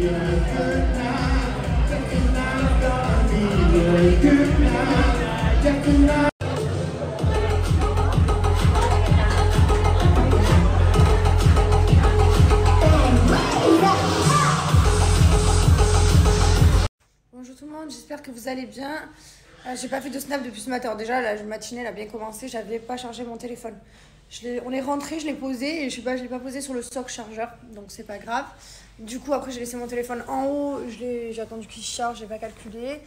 Bonjour tout le monde, j'espère que vous allez bien. J'ai pas fait de snap depuis ce matin. Alors déjà, la matinée elle a bien commencé, j'avais pas chargé mon téléphone. On est rentré, je l'ai posé et je l'ai pas posé sur le sock chargeur, donc c'est pas grave. Du coup, après, j'ai laissé mon téléphone en haut, j'ai attendu qu'il charge, j'ai pas calculé.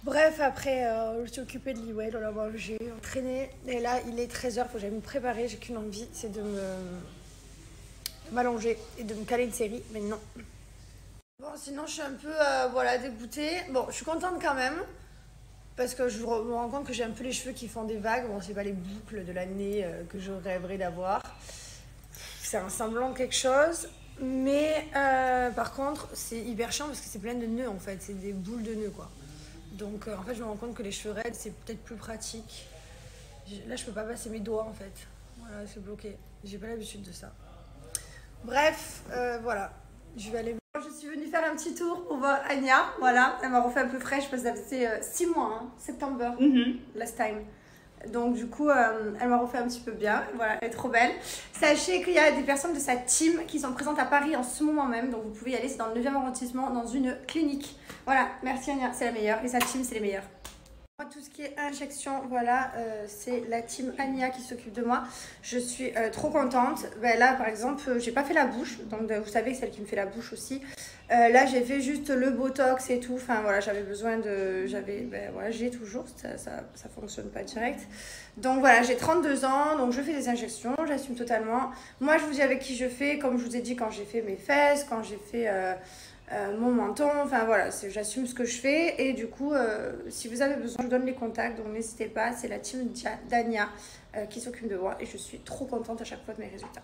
Bref, après, je me suis occupée de Liwell, on l'a mangé, on traînait. Et là, il est 13h, faut que j'aille me préparer. J'ai qu'une envie, c'est de m'allonger et de me caler une série, mais non. Bon, sinon, je suis un peu voilà, dégoûtée. Bon, je suis contente quand même. Parce que je me rends compte que j'ai un peu les cheveux qui font des vagues. Bon, c'est pas les boucles de l'année que je rêverais d'avoir. C'est un semblant de quelque chose. Mais par contre, c'est hyper chiant parce que c'est plein de nœuds en fait. C'est des boules de nœuds quoi. Donc en fait, je me rends compte que les cheveux raides, c'est peut-être plus pratique. Là, je peux pas passer mes doigts en fait. Voilà, c'est bloqué. J'ai pas l'habitude de ça. Bref, voilà. Je vais aller... Je suis venue faire un petit tour pour voir Anya. Voilà, elle m'a refait un peu fraîche parce que ça faisait 6 mois, hein, septembre, last time. Donc du coup, elle m'a refait un petit peu bien. Voilà, elle est trop belle. Sachez qu'il y a des personnes de sa team qui sont présentes à Paris en ce moment même. Donc vous pouvez y aller, c'est dans le 9e arrondissement, dans une clinique. Voilà, merci Anya, c'est la meilleure. Et sa team, c'est les meilleurs. Moi, tout ce qui est injection, voilà, c'est la team Anya qui s'occupe de moi. Je suis trop contente. Ben, là, par exemple, j'ai pas fait la bouche. Donc, vous savez, celle qui me fait la bouche aussi. Là, j'ai fait juste le botox et tout. Enfin, voilà, j'avais besoin de... Ben, voilà, j'ai toujours. Ça fonctionne pas direct. Donc, voilà, j'ai 32 ans. Donc, je fais des injections. J'assume totalement. Moi, je vous dis avec qui je fais. Comme je vous ai dit, quand j'ai fait mes fesses, quand j'ai fait... mon menton, enfin voilà, j'assume ce que je fais et du coup, si vous avez besoin, je vous donne les contacts, donc n'hésitez pas, c'est la team d'Anya qui s'occupe de moi et je suis trop contente à chaque fois de mes résultats.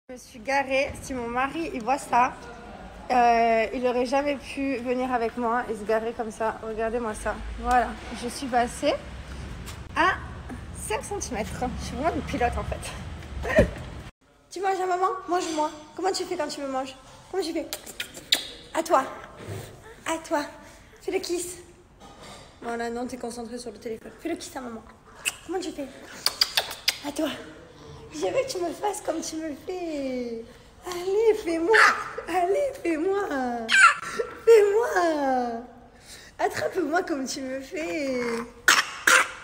Je suis garée, si mon mari il voit ça, il n'aurait jamais pu venir avec moi et se garer comme ça, regardez-moi ça, voilà, je suis passée à 5 cm, je suis vraiment une pilote en fait. Tu manges à maman? Mange-moi. Comment tu fais quand tu me manges? Comment tu fais? À toi. À toi. Fais le kiss. Voilà, non, t'es concentré sur le téléphone. Fais le kiss à maman. Comment tu fais? À toi. Je veux que tu me fasses comme tu me fais. Allez, fais-moi. Allez, fais-moi. Fais-moi. Attrape-moi comme tu me fais.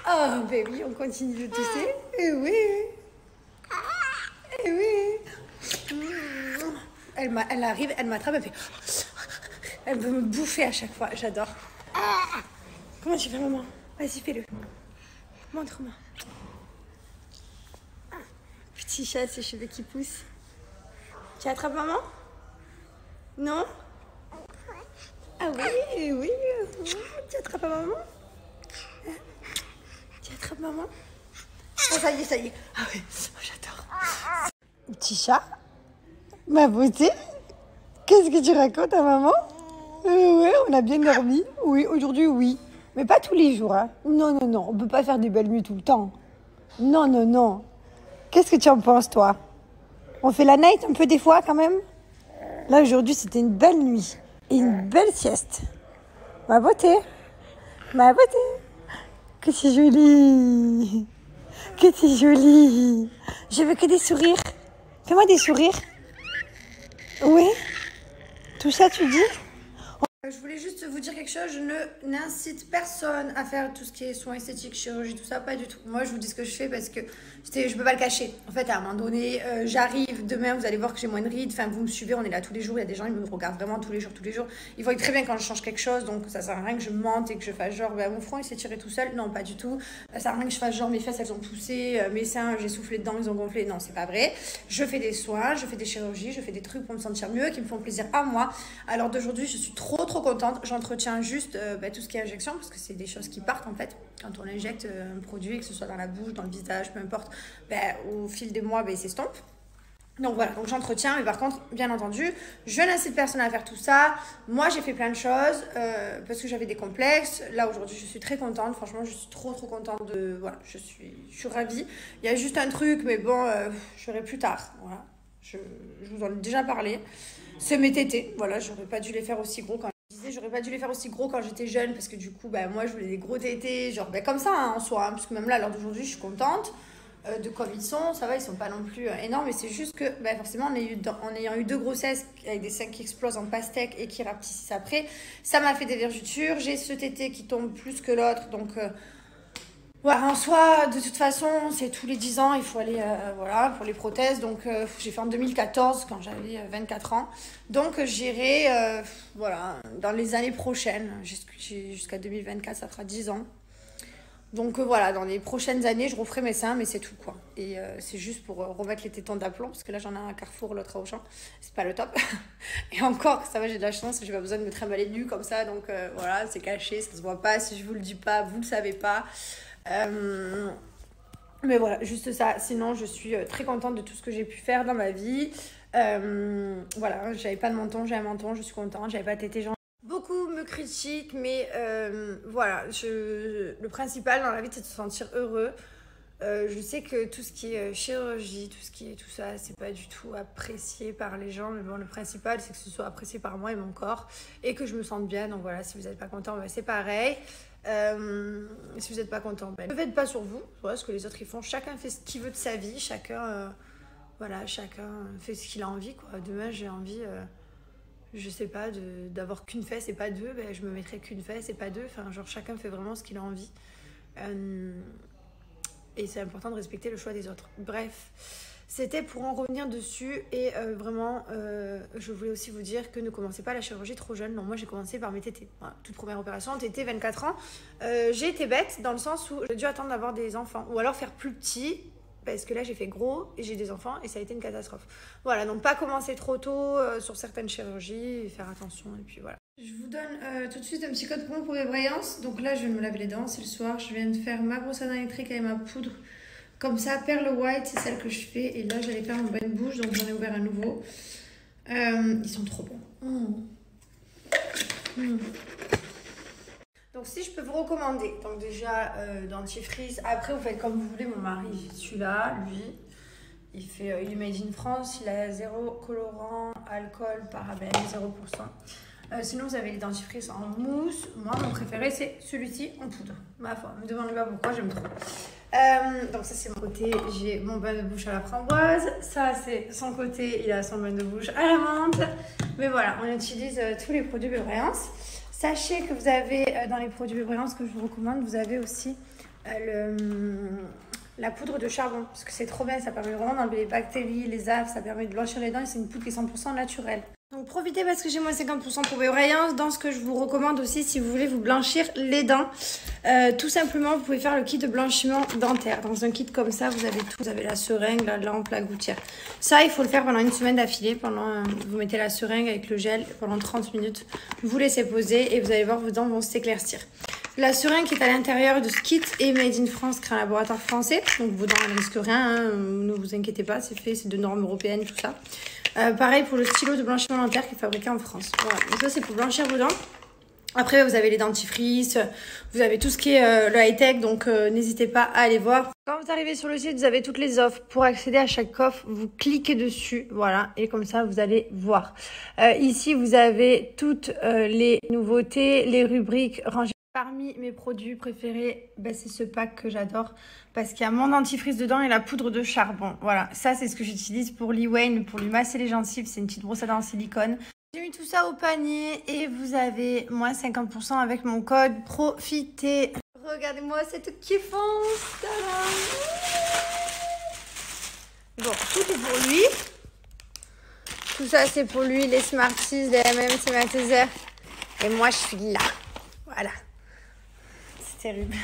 Oh, baby, on continue de tousser. Eh oui. Eh oui. Elle arrive, elle m'attrape, elle fait... Elle veut me bouffer à chaque fois, j'adore. Comment tu fais, maman? Vas-y, fais-le. Montre-moi. Petit chat, ses cheveux qui poussent. Tu attrapes maman? Non? Ah oui, oui. Tu attrapes maman? Tu attrapes maman? Ah, ça y est, ça y est. Ah oui, oh, j'adore. Petit chat? Ma beauté? Qu'est-ce que tu racontes à maman? Oui, on a bien dormi. Oui, aujourd'hui, oui. Mais pas tous les jours. Hein. Non, non, non. On ne peut pas faire des belles nuits tout le temps. Non, non, non. Qu'est-ce que tu en penses, toi? On fait la night un peu des fois, quand même? Là, aujourd'hui, c'était une belle nuit. Et une belle sieste. Ma beauté. Ma beauté. Que c'est joli. Que c'est joli. Je veux que des sourires. Fais-moi des sourires. Oui. Tout ça, tu dis? Je voulais juste vous dire quelque chose, je n'incite personne à faire tout ce qui est soins esthétiques, chirurgie, tout ça, pas du tout. Moi, je vous dis ce que je fais parce que je peux pas le cacher. En fait, à un moment donné, j'arrive, demain, vous allez voir que j'ai moins de rides. Enfin, vous me suivez, on est là tous les jours. Il y a des gens, ils me regardent vraiment tous les jours, tous les jours. Ils voient très bien quand je change quelque chose, donc ça sert à rien que je mente et que je fasse genre, ben, mon front, il s'est tiré tout seul. Non, pas du tout. Ça sert à rien que je fasse genre, mes fesses, elles ont poussé, mes seins, j'ai soufflé dedans, ils ont gonflé. Non, c'est pas vrai. Je fais des soins, je fais des chirurgies, je fais des trucs pour me sentir mieux, qui me font plaisir à moi. Alors d'aujourd'hui, je suis trop contente. J'entretiens juste tout ce qui est injection parce que c'est des choses qui partent en fait. Quand on injecte un produit, que ce soit dans la bouche, dans le visage, peu importe, au fil des mois, il s'estompe. Donc voilà, donc j'entretiens, mais par contre, bien entendu, je n'incite personne à faire tout ça. Moi, j'ai fait plein de choses parce que j'avais des complexes. Là, aujourd'hui, je suis très contente. Franchement, je suis trop contente de... Voilà, je suis ravie. Il y a juste un truc, mais bon, je ferai plus tard. Voilà, je vous en ai déjà parlé. c'est mes tétés. Voilà, j'aurais pas dû les faire aussi gros quand je disais, j'aurais pas dû les faire aussi gros quand j'étais jeune parce que du coup, bah, moi je voulais des gros tétés, genre bah, comme ça hein, en soi, hein, parce que même là, à l'heure d'aujourd'hui, je suis contente de comme ils sont. Ça va, ils sont pas non plus énormes, mais c'est juste que bah, forcément, en ayant eu 2 grossesses avec des seins qui explosent en pastèque et qui rapetissent après, ça m'a fait des vergetures. J'ai ce tété qui tombe plus que l'autre, donc. Ouais, en soi, de toute façon, c'est tous les 10 ans, il faut aller voilà, pour les prothèses. Donc, j'ai fait en 2014 quand j'avais 24 ans. Donc, j'irai voilà, dans les années prochaines, jusqu'à 2024, ça fera 10 ans. Donc, voilà, dans les prochaines années, je referai mes seins, mais c'est tout, quoi. Et c'est juste pour remettre les tétons d'aplomb, parce que là, j'en ai un à Carrefour, l'autre à Auchan. C'est pas le top. Et encore, ça va, j'ai de la chance, j'ai pas besoin de me trimballer nu comme ça. Donc, voilà, c'est caché, ça se voit pas. Si je vous le dis pas, vous le savez pas. Mais voilà, juste ça. Sinon, je suis très contente de tout ce que j'ai pu faire dans ma vie. Voilà, j'avais pas de menton, j'avais un menton, je suis contente. J'avais pas de tété, beaucoup me critiquent, mais voilà, le principal dans la vie, c'est de se sentir heureux. Je sais que tout ce qui est chirurgie, tout ce qui est tout ça, c'est pas du tout apprécié par les gens. Mais bon, le principal, c'est que ce soit apprécié par moi et mon corps et que je me sente bien. Donc voilà, si vous n'êtes pas content, bah, c'est pareil. Si vous n'êtes pas content, ne faites pas sur vous. Voilà ce que les autres ils font. Chacun fait ce qu'il veut de sa vie. Chacun, voilà, chacun fait ce qu'il a envie, quoi. Demain, j'ai envie, je sais pas, d'avoir qu'une fesse et pas deux. Ben, je me mettrai qu'une fesse et pas deux. Enfin, genre, chacun fait vraiment ce qu'il a envie. Et c'est important de respecter le choix des autres. Bref, c'était pour en revenir dessus. Et vraiment, je voulais aussi vous dire que ne commencez pas la chirurgie trop jeune. Non, moi j'ai commencé par mes tétés. Voilà, toute première opération, tété, 24 ans. J'ai été bête dans le sens où j'ai dû attendre d'avoir des enfants. Ou alors faire plus petit. Parce que là, j'ai fait gros et j'ai des enfants et ça a été une catastrophe. Voilà, donc pas commencer trop tôt sur certaines chirurgies, faire attention et puis voilà. Je vous donne tout de suite un petit code promo pour les Brayance. Donc là, je vais me laver les dents, c'est le soir. Je viens de faire ma brosse à dents électrique avec ma poudre. Comme ça, Perle White, c'est celle que je fais. Et là, j'allais faire mon bain de bouche, donc j'en ai ouvert un nouveau. Ils sont trop bons. Donc si je peux vous recommander, donc déjà dentifrice, après vous faites comme vous voulez. Mon mari, celui-là, lui, il est made in France, il a 0 colorant, alcool, parabènes, 0%. Sinon vous avez les dentifrices en mousse. Moi mon préféré c'est celui-ci en poudre. Ma foi, me demandez pas pourquoi, j'aime trop. Donc ça c'est mon côté, j'ai mon bain de bouche à la framboise. Ça c'est son côté, il a son bain de bouche à la menthe. Mais voilà, on utilise tous les produits Brayance. Sachez que vous avez dans les produits Brayance que je vous recommande, vous avez aussi la poudre de charbon. Parce que c'est trop bien, ça permet vraiment d'enlever les bactéries, les aftes, ça permet de blanchir les dents et c'est une poudre qui est 100% naturelle. Donc profitez parce que j'ai moins 50% pour Brayance. Dans ce que je vous recommande aussi, si vous voulez vous blanchir les dents, tout simplement vous pouvez faire le kit de blanchiment dentaire. Dans un kit comme ça, vous avez tout. Vous avez la seringue, la lampe, la gouttière. Ça, il faut le faire pendant une semaine d'affilée. Vous mettez la seringue avec le gel pendant 30 minutes. Vous laissez poser et vous allez voir vos dents vont s'éclaircir. La seringue qui est à l'intérieur de ce kit est made in France, créé un laboratoire français. Donc vos dents ne risquent rien, hein, ne vous inquiétez pas, c'est fait, c'est de normes européennes, tout ça. Pareil pour le stylo de blanchiment dentaire qui est fabriqué en France. Voilà, donc ça c'est pour blanchir vos dents. Après vous avez les dentifrices, vous avez tout ce qui est le high-tech, donc n'hésitez pas à aller voir. Quand vous arrivez sur le site, vous avez toutes les offres. Pour accéder à chaque offre, vous cliquez dessus, voilà, et comme ça vous allez voir. Ici vous avez toutes les nouveautés, les rubriques rangées. Parmi mes produits préférés, c'est ce pack que j'adore parce qu'il y a mon dentifrice dedans et la poudre de charbon. Voilà, ça c'est ce que j'utilise pour Lee Wayne, pour lui masser les gencives. C'est une petite brosse à dents en silicone. J'ai mis tout ça au panier et vous avez moins 50% avec mon code. Profitez. Regardez-moi cette kiffance. Bon, tout est pour lui. Tout ça c'est pour lui, les Smarties, les M&M's, les Maltesers. Et moi je suis là. Voilà. C'est terrible.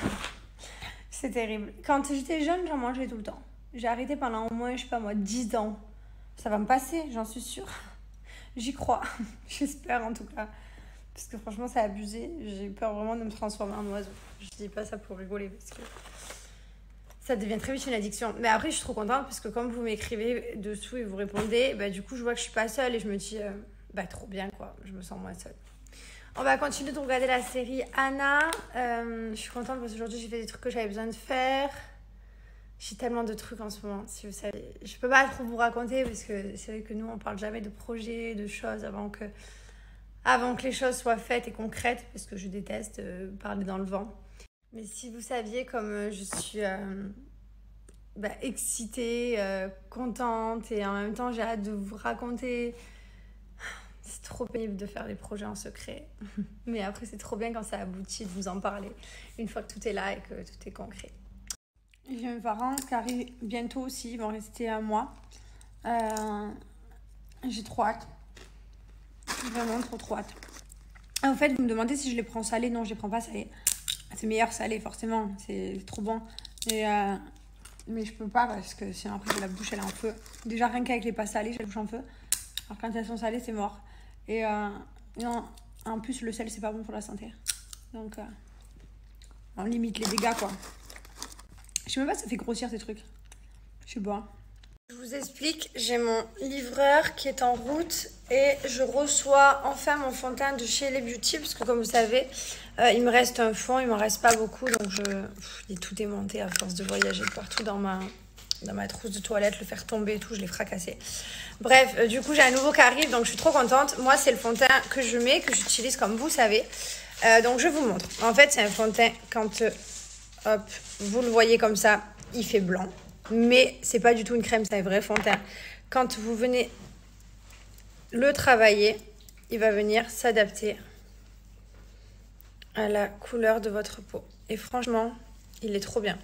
C'est terrible. Quand j'étais jeune, j'en mangeais tout le temps. J'ai arrêté pendant au moins, je sais pas moi, 10 ans. Ça va me passer, j'en suis sûre. J'y crois. J'espère en tout cas. Parce que franchement, c'est abusé. J'ai peur vraiment de me transformer en oiseau. Je dis pas ça pour rigoler parce que ça devient très vite une addiction. Mais après, je suis trop contente parce que comme vous m'écrivez dessous et vous répondez, du coup, je vois que je suis pas seule et je me dis, trop bien quoi. Je me sens moins seule. On va continuer de regarder la série Anna. Je suis contente parce qu'aujourd'hui j'ai fait des trucs que j'avais besoin de faire. J'ai tellement de trucs en ce moment, si vous savez. Je peux pas trop vous raconter parce que c'est vrai que nous, on parle jamais de projets, de choses avant que les choses soient faites et concrètes, parce que je déteste parler dans le vent. Mais si vous saviez comme je suis excitée, contente, et en même temps j'ai hâte de vous raconter. C'est trop pénible de faire des projets en secret. Mais après, c'est trop bien quand ça aboutit de vous en parler, une fois que tout est là et que tout est concret. J'ai mes parents qui arrivent bientôt aussi, ils vont rester un mois. J'ai trop hâte. Vraiment trop hâte. En fait, vous me demandez si je les prends salés. Non, je les prends pas salés. C'est meilleur salé, forcément. C'est trop bon. Mais je peux pas parce que sinon après la bouche elle est en feu. Déjà rien qu'avec les pâtes salées, j'ai la bouche en feu. Alors quand elles sont salées, c'est mort. Et non, en plus le sel c'est pas bon pour la santé. Donc on limite les dégâts quoi. Je sais même pas si ça fait grossir ces trucs. Je sais pas. Je vous explique, j'ai mon livreur qui est en route et je reçois enfin mon fond de teint de chez Les Beauty parce que comme vous savez, il me reste un fond, il m'en reste pas beaucoup donc il est tout démonté à force de voyager partout dans ma trousse de toilette, le faire tomber et tout, je l'ai fracassé. Bref, du coup j'ai un nouveau qui arrive donc je suis trop contente. Moi c'est le fond de teint que je mets, que j'utilise comme vous savez. Donc je vous montre. En fait c'est un fond de teint quand hop, vous le voyez comme ça, il fait blanc. Mais c'est pas du tout une crème, c'est un vrai fond de teint. Quand vous venez le travailler, il va venir s'adapter à la couleur de votre peau. Et franchement, il est trop bien.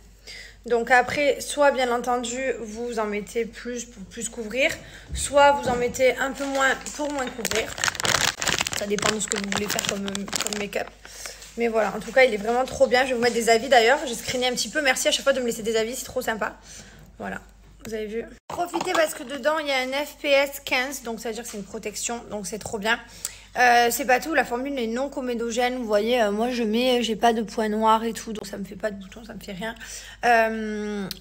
Donc après, soit bien entendu, vous en mettez plus pour plus couvrir, soit vous en mettez un peu moins pour moins couvrir. Ça dépend de ce que vous voulez faire comme make-up. Mais voilà, en tout cas, il est vraiment trop bien. Je vais vous mettre des avis d'ailleurs. J'ai screené un petit peu. Merci à chaque fois de me laisser des avis, c'est trop sympa. Voilà, vous avez vu. Profitez parce que dedans, il y a un FPS 15. Donc, ça veut dire que c'est une protection. Donc, c'est trop bien. C'est pas tout, la formule est non comédogène. Vous voyez, moi j'ai pas de points noirs et tout, donc ça me fait pas de boutons, ça me fait rien.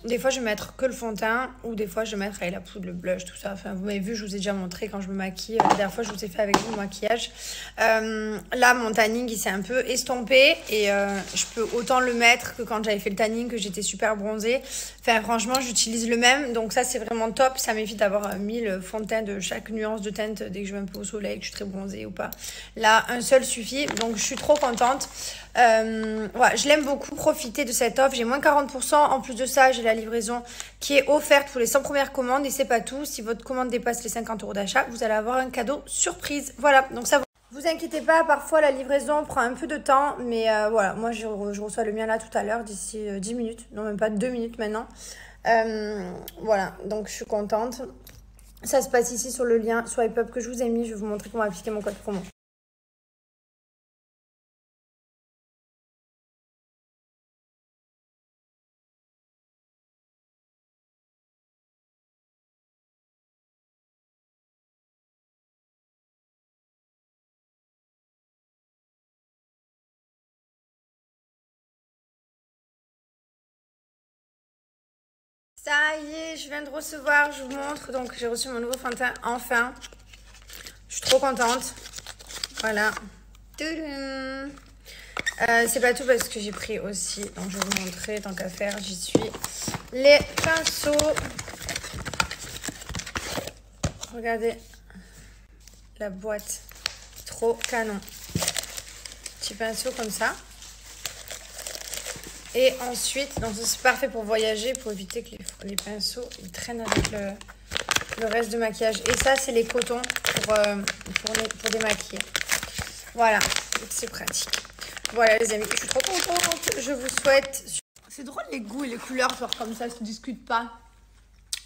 Des fois je vais mettre que le fond de teint, ou des fois je vais mettre avec la poudre, le blush, tout ça. Enfin, vous m'avez vu, je vous ai déjà montré quand je me maquille. La dernière fois je vous ai fait avec vous le maquillage. Là mon tanning il s'est un peu estompé et je peux autant le mettre que quand j'avais fait le tanning, que j'étais super bronzée. Enfin franchement j'utilise le même, donc ça c'est vraiment top. Ça m'évite d'avoir 1000 fonds de teint de chaque nuance de teinte dès que je vais un peu au soleil, que je suis très bronzée ou pas. Là, un seul suffit, donc je suis trop contente. Voilà, je l'aime beaucoup, profiter de cette offre. J'ai moins 40%. En plus de ça, j'ai la livraison qui est offerte pour les 100 premières commandes. Et c'est pas tout, si votre commande dépasse les 50 € d'achat, vous allez avoir un cadeau surprise. Voilà, donc ça vous inquiétez pas, parfois la livraison prend un peu de temps. Mais voilà, moi je reçois le mien là tout à l'heure, d'ici 10 minutes. Non, même pas 2 minutes maintenant. Voilà, donc je suis contente. Ça se passe ici sur le lien Swipe Up que je vous ai mis. Je vais vous montrer comment appliquer mon code promo. Ça y est, je viens de recevoir, je vous montre. Donc j'ai reçu mon nouveau fond de teint, enfin. Je suis trop contente. Voilà. C'est pas tout parce que j'ai pris aussi, donc je vais vous montrer, tant qu'à faire, j'y suis. Les pinceaux. Regardez la boîte. Trop canon. Petit pinceau comme ça. Et ensuite, donc c'est parfait pour voyager, pour éviter que les pinceaux ils traînent avec le reste de maquillage. Et ça, c'est les cotons pour démaquiller. Voilà, c'est pratique. Voilà les amis, je suis trop contente. Je vous souhaite... C'est drôle les goûts et les couleurs, genre comme ça, se discutent pas.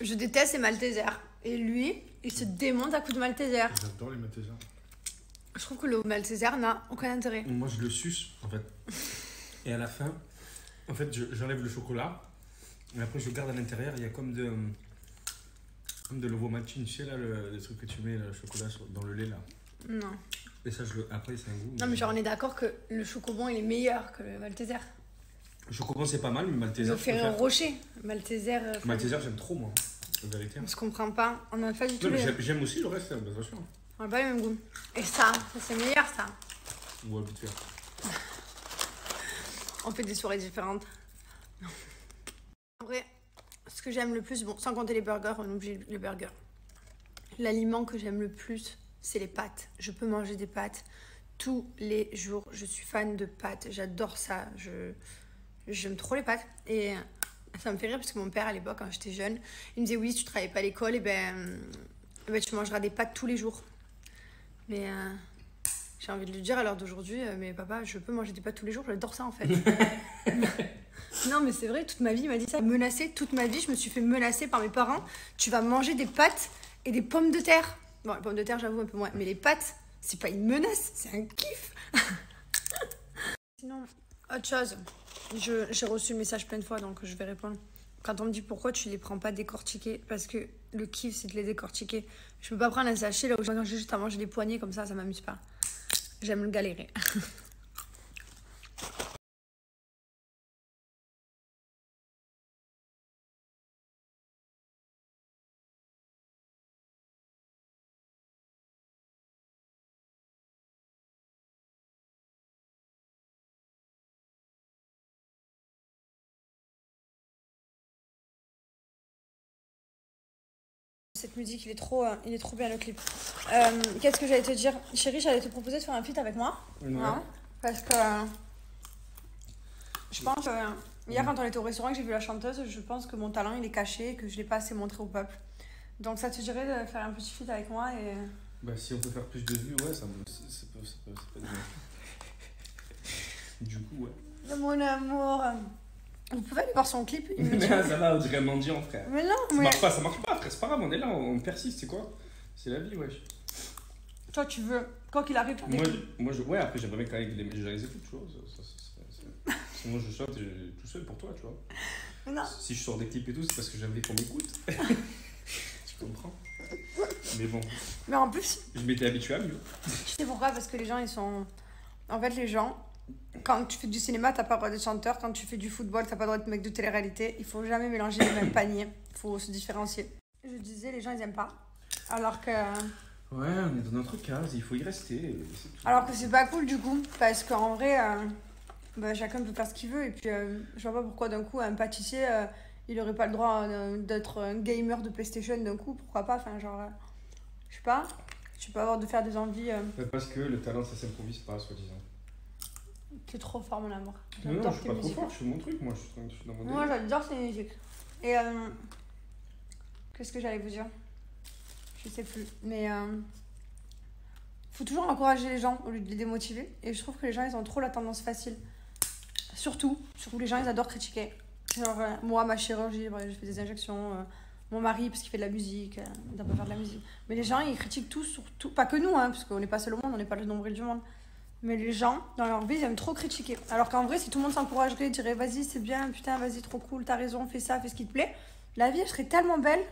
Je déteste les Maltesers. Et lui, il se démonte à coups de Malteser. J'adore les Maltesers. Je trouve que le Malteser n'a aucun intérêt. Moi, je le suce, en fait. Et à la fin, en fait, j'enlève le chocolat. Et après, je garde à l'intérieur. Il y a comme de l'ovomaltine, tu sais, là, le truc que tu mets, le chocolat dans le lait, là. Non. Et ça, après, c'est un goût. Non, mais genre, on est d'accord que le chocobon, il est meilleur que le Malteser. Le chocobon, c'est pas mal, mais Malteser. Le Ferrero Rocher. Malteser. Malteser, j'aime trop, moi. La vérité. On se comprend pas. On n'a pas du tout. Non, mais j'aime aussi le reste, bien sûr. On n'a pas le même goût. Et ça c'est meilleur, ça. On va vite faire. On fait des soirées différentes. En vrai, Ce que j'aime le plus, bon, sans compter les burgers, on oublie les burgers. L'aliment que j'aime le plus, c'est les pâtes. Je peux manger des pâtes tous les jours. Je suis fan de pâtes. J'adore ça. J'aime trop les pâtes. Et ça me fait rire parce que mon père, à l'époque, quand j'étais jeune, il me disait oui, si tu travailles pas à l'école, et ben, tu mangeras des pâtes tous les jours. Mais j'ai envie de lui dire à l'heure d'aujourd'hui, mais papa, je peux manger des pâtes tous les jours. J'adore ça en fait. Non, mais c'est vrai, toute ma vie, il m'a dit ça. Menacée, toute ma vie, je me suis fait menacer par mes parents. Tu vas manger des pâtes et des pommes de terre. Bon, les pommes de terre, j'avoue, un peu moins. Mais les pâtes, c'est pas une menace, c'est un kiff. Sinon, autre chose. J'ai reçu le message plein de fois, donc je vais répondre. Quand on me dit pourquoi tu les prends pas décortiqués, parce que le kiff, c'est de les décortiquer. Je peux pas prendre un sachet là où j'ai juste à manger des poignées comme ça m'amuse pas. J'aime le galérer. Cette musique, il est trop bien le clip. Qu'est-ce que j'allais te dire? Chérie, j'allais te proposer de faire un feat avec moi. Ouais. Parce que je pense que hier, quand on était au restaurant et que j'ai vu la chanteuse, je pense que mon talent, il est caché et que je ne l'ai pas assez montré au peuple. Donc ça te dirait de faire un petit feat avec moi et... Bah, si on peut faire plus de vues, ouais, ça peut être bien. Du coup, ouais. Mon amour. Vous pouvez aller voir son clip. Il me dit... Ça va, on dirait un mendiant, frère. Mais non, Ça marche pas, frère. C'est pas grave, on est là, on persiste, c'est quoi? C'est la vie, wesh. Toi, tu veux, quoi qu'il arrive, Ouais, après, j'aimerais bien quand même que je les écoute, tu vois. Sinon, je chante tout seul pour toi, tu vois. Mais non. Si je sors des clips et tout, c'est parce que j'aimerais qu'on m'écoute. Tu comprends? Mais bon. Mais en plus... Je m'étais habitué à mieux. Tu sais pourquoi? Parce que les gens, ils sont... En fait, les gens... Quand tu fais du cinéma, t'as pas le droit d'être chanteur. Quand tu fais du football, t'as pas le droit d'être mec de télé-réalité. Il faut jamais mélanger les mêmes paniers. Il faut se différencier. Je disais, les gens, ils aiment pas. Alors que... Ouais, on est dans notre case, il faut y rester. Alors que c'est pas cool, du coup. Parce qu'en vrai, chacun peut faire ce qu'il veut. Et puis, je vois pas pourquoi, d'un coup, un pâtissier, il aurait pas le droit d'être un gamer de PlayStation d'un coup. Pourquoi pas? Enfin, genre... je sais pas. Tu peux avoir de faire des envies... Parce que le talent, ça s'improvise pas, soi-disant. T'es trop fort, mon amour. Non, je suis pas trop fort, je fais mon truc, moi, je suis dans mon délire. Moi, j'adore ces musiques. Et qu'est-ce que j'allais vous dire? Je sais plus. Mais faut toujours encourager les gens au lieu de les démotiver. Et je trouve que les gens, ils ont trop la tendance facile. Surtout les gens, ils adorent critiquer. Genre, moi, ma chirurgie, je fais des injections. Mon mari, parce qu'il fait de la musique, il doit pas faire de la musique. Mais les gens, ils critiquent tout, surtout. Pas que nous, hein, parce qu'on n'est pas seul au monde, on n'est pas le nombril du monde. Mais les gens, dans leur vie, ils aiment trop critiquer. Alors qu'en vrai, si tout le monde s'encouragerait, dirait vas-y, c'est bien, putain, vas-y, trop cool, t'as raison, fais ça, fais ce qui te plaît. La vie, elle serait tellement belle